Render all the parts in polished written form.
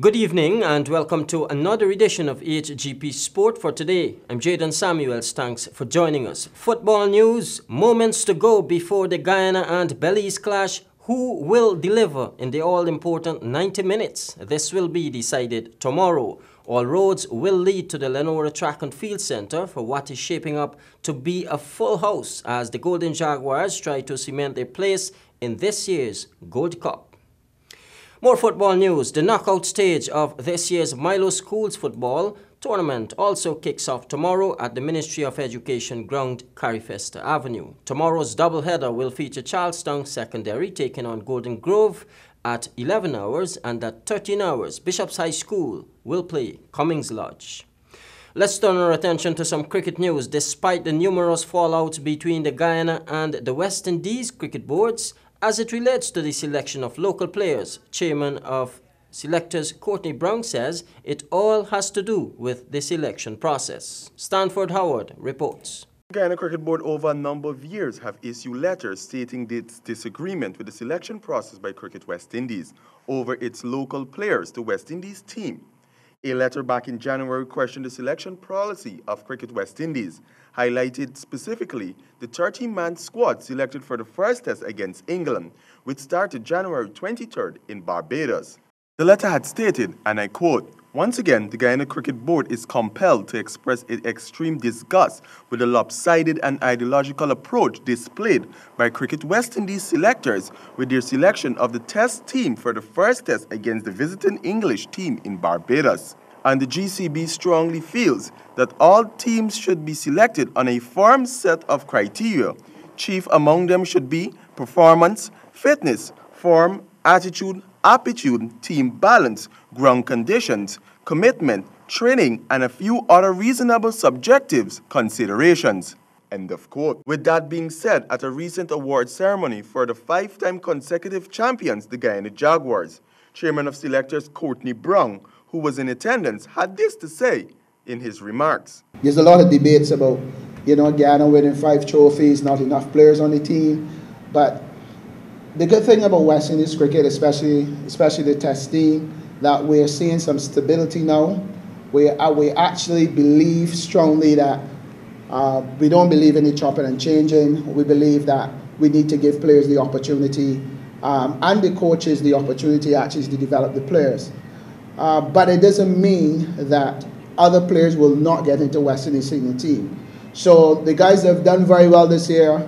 Good evening and welcome to another edition of HGP Sport for today. I'm Jaden Samuels. Thanks for joining us. Football news, moments to go before the Guyana and Belize clash. Who will deliver in the all-important 90 minutes? This will be decided tomorrow. All roads will lead to the Lenora Track and Field Centre for what is shaping up to be a full house as the Golden Jaguars try to cement their place in this year's Gold Cup. More football news. The knockout stage of this year's Milo Schools football tournament also kicks off tomorrow at the Ministry of Education ground, Carifesta Avenue. Tomorrow's doubleheader will feature Charlestown Secondary taking on Golden Grove at 11 hours, and at 13 hours, Bishop's High School will play Cummings Lodge. Let's turn our attention to some cricket news. Despite the numerous fallouts between the Guyana and the West Indies cricket boards, as it relates to the selection of local players, Chairman of Selectors Courtney Brown says it all has to do with the selection process. Stanford Howard reports. The Guyana Cricket Board over a number of years have issued letters stating its disagreement with the selection process by Cricket West Indies over its local players to West Indies team. A letter back in January questioned the selection policy of Cricket West Indies, highlighted specifically the 13-man squad selected for the first test against England, which started January 23rd in Barbados. The letter had stated, and I quote, "Once again, the Guyana Cricket Board is compelled to express its extreme disgust with the lopsided and ideological approach displayed by Cricket West Indies selectors with their selection of the test team for the first test against the visiting English team in Barbados. And the GCB strongly feels that all teams should be selected on a firm set of criteria. Chief among them should be performance, fitness, form, attitude, aptitude, team balance, ground conditions, commitment, training, and a few other reasonable subjective considerations." End of quote. With that being said, at a recent award ceremony for the 5-time consecutive champions, the Guyana Jaguars, Chairman of Selectors Courtney Brown, who was in attendance, had this to say in his remarks. There's a lot of debates about, Guyana winning 5 trophies, not enough players on the team, but the good thing about West Indies cricket, especially the test team, that we're seeing some stability now. We actually believe strongly that we don't believe in the chopping and changing. We believe that we need to give players the opportunity and the coaches the opportunity actually to develop the players. But it doesn't mean that other players will not get into West Indies senior team. So the guys that have done very well this year,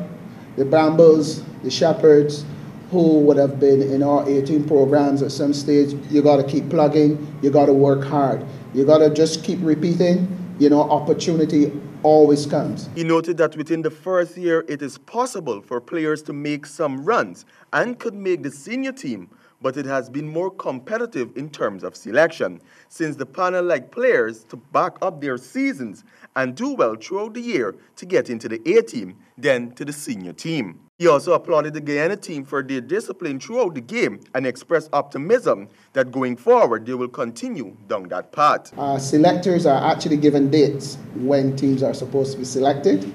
the Brambles, the Shepherds, who would have been in our 18 programs at some stage, you got to keep plugging, you got to work hard. You got to just keep repeating, opportunity always comes. He noted that within the first year, it is possible for players to make some runs and could make the senior team, but it has been more competitive in terms of selection, since the panel like players to back up their seasons and do well throughout the year to get into the A team, then to the senior team. He also applauded the Guyana team for their discipline throughout the game and expressed optimism that going forward they will continue down that path. Selectors are actually given dates when teams are supposed to be selected,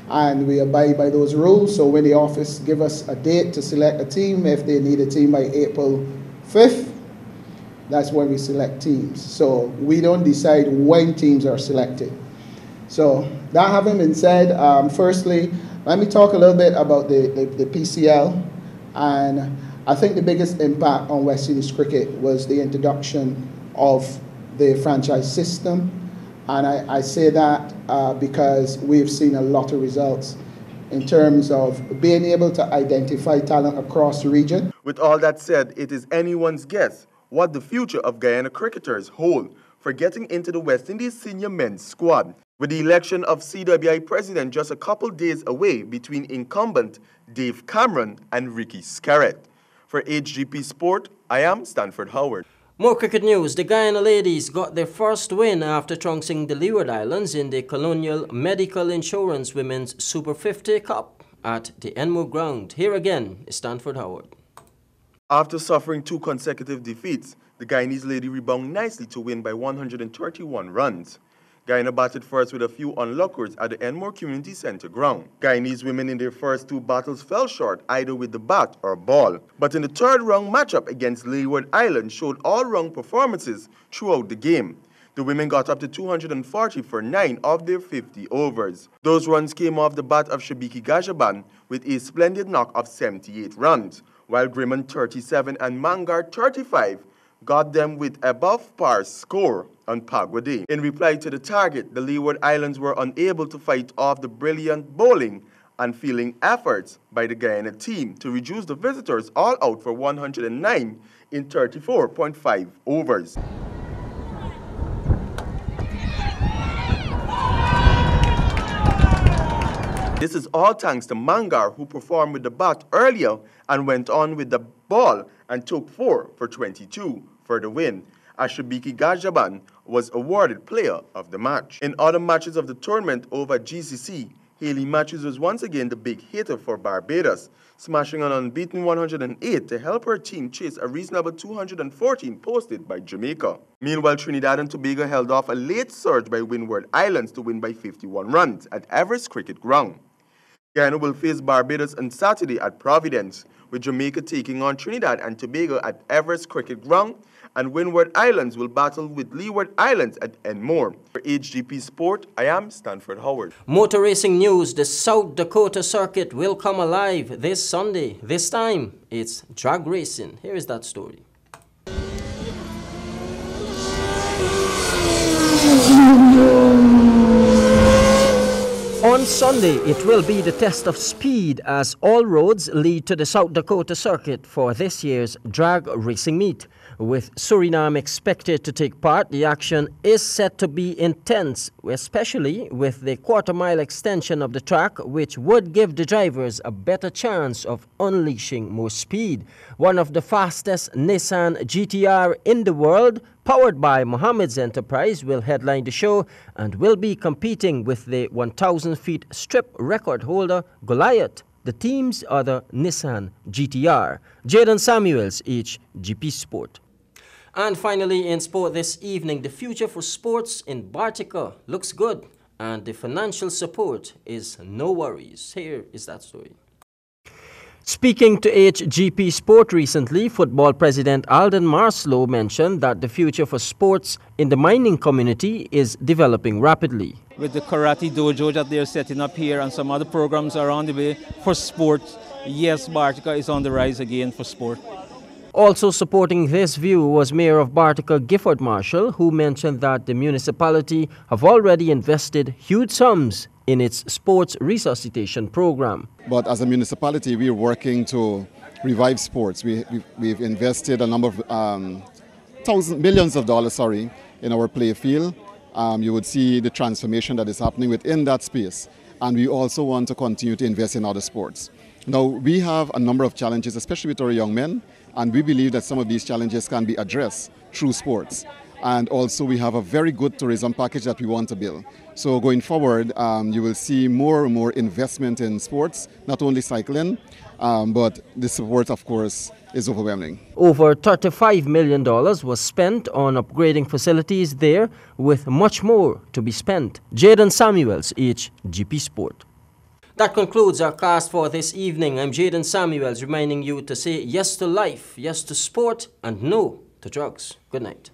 and we abide by those rules. So when the office give us a date to select a team, if they need a team by April 5th, that's when we select teams. So we don't decide when teams are selected. So that having been said, firstly, let me talk a little bit about the PCL. And I think the biggest impact on West Indies cricket was the introduction of the franchise system. And I say that because we've seen a lot of results in terms of being able to identify talent across the region. With all that said, it is anyone's guess what the future of Guyana cricketers hold for getting into the West Indies senior men's squad, with the election of CWI president just a couple days away between incumbent Dave Cameron and Ricky Scarrett. For HGP Sport, I am Stanford Howard. More cricket news. The Guyana ladies got their first win after trouncing the Leeward Islands in the Colonial Medical Insurance Women's Super 50 Cup at the Enmore ground. Here again is Stanford Howard. After suffering 2 consecutive defeats, the Guyanese lady rebounded nicely to win by 131 runs. Guyana batted first with a few onlookers at the Enmore Community Center ground. Guyanese women in their first two battles fell short either with the bat or ball. But in the third round matchup against Leeward Island showed all-round performances throughout the game. The women got up to 240 for 9 of their 50 overs. Those runs came off the bat of Shabiki Gajaban with a splendid knock of 78 runs, while Grimond 37 and Mangar 35 got them with above par score on Pagwa Day. In reply to the target, the Leeward Islands were unable to fight off the brilliant bowling and fielding efforts by the Guyana team to reduce the visitors all out for 109 in 34.5 overs. This is all thanks to Mangar, who performed with the bat earlier and went on with the ball and took 4 for 22 for the win, as Shabiki Gajaban was awarded Player of the Match. In other matches of the tournament over GCC, Haley Matthews was once again the big hitter for Barbados, smashing an unbeaten 108 to help her team chase a reasonable 214 posted by Jamaica. Meanwhile, Trinidad and Tobago held off a late surge by Windward Islands to win by 51 runs at Everest Cricket Ground. Guyana will face Barbados on Saturday at Providence, with Jamaica taking on Trinidad and Tobago at Everest Cricket Ground, and Windward Islands will battle with Leeward Islands at Enmore. For HGP Sport, I am Stanford Howard. Motor racing news: the South Dakota circuit will come alive this Sunday. This time, it's drag racing. Here is that story. On Sunday, it will be the test of speed as all roads lead to the South Dakota circuit for this year's drag racing meet. With Suriname expected to take part, the action is set to be intense, especially with the quarter-mile extension of the track, which would give the drivers a better chance of unleashing more speed. One of the fastest Nissan GTR in the world, powered by Mohammed's Enterprise, will headline the show and will be competing with the 1,000 feet strip record holder Goliath. The teams are the Nissan GTR. Jaden Samuels, HGP Sport. And finally, in sport this evening, the future for sports in Bartica looks good, and the financial support is no worries. Here is that story. Speaking to HGP Sport recently, football president Alden Marslow mentioned that the future for sports in the mining community is developing rapidly. With the karate dojo that they're setting up here and some other programs are on the way for sports, yes, Bartica is on the rise again for sport. Also supporting this view was Mayor of Bartica, Gifford Marshall, who mentioned that the municipality have already invested huge sums in its sports resuscitation program. But as a municipality, we're working to revive sports. We've invested a number of millions of dollars, in our play field. You would see the transformation that is happening within that space. And we also want to continue to invest in other sports. Now, we have a number of challenges, especially with our young men, and we believe that some of these challenges can be addressed through sports. And also we have a very good tourism package that we want to build. So going forward, you will see more and more investment in sports, not only cycling, but the support, of course, is overwhelming. Over $35 million was spent on upgrading facilities there, with much more to be spent. Jaden Samuels, HGP Sport. That concludes our cast for this evening. I'm Jaden Samuels, reminding you to say yes to life, yes to sport, and no to drugs. Good night.